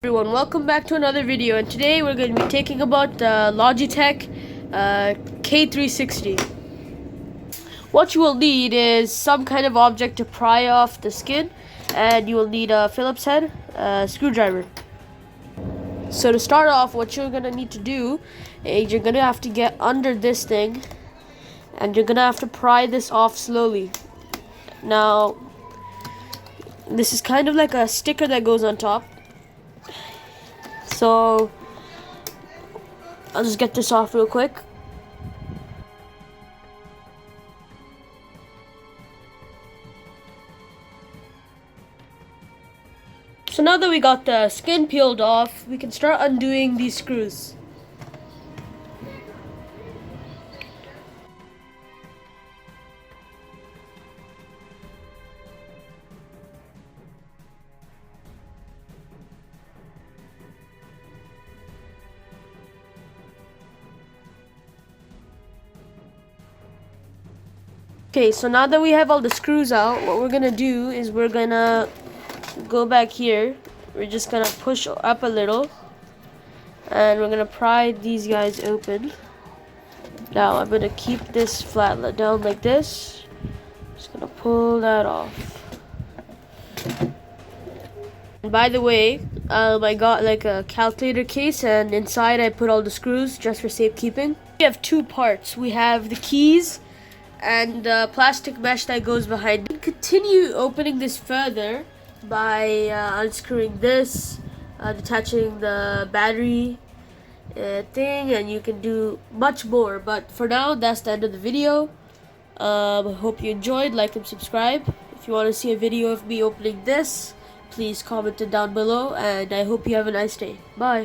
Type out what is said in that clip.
Everyone, welcome back to another video, and today we're going to be taking about the logitech k360. What you will need is some kind of object to pry off the skin, and you will need a Phillips head, screwdriver. So to start off, what you're going to need to do is you're going to have to get under this thing, and you're going to have to pry this off slowly. Now this is kind of like a sticker that goes on top. So I'll just get this off real quick. So now that we got the skin peeled off, we can start undoing these screws. Okay, so now that we have all the screws out, what we're gonna do is we're gonna go back here. We're just gonna push up a little, and we're gonna pry these guys open. Now I'm gonna keep this flat down like this. Just gonna pull that off. And by the way, I got like a calculator case, and inside I put all the screws just for safekeeping. We have two parts. We have the keys and the plastic mesh that goes behind it. Continue opening this further by unscrewing this, detaching the battery thing, and you can do much more. But for now, that's the end of the video. Hope you enjoyed. Like and subscribe. If you want to see a video of me opening this, please comment it down below, and I hope you have a nice day. Bye.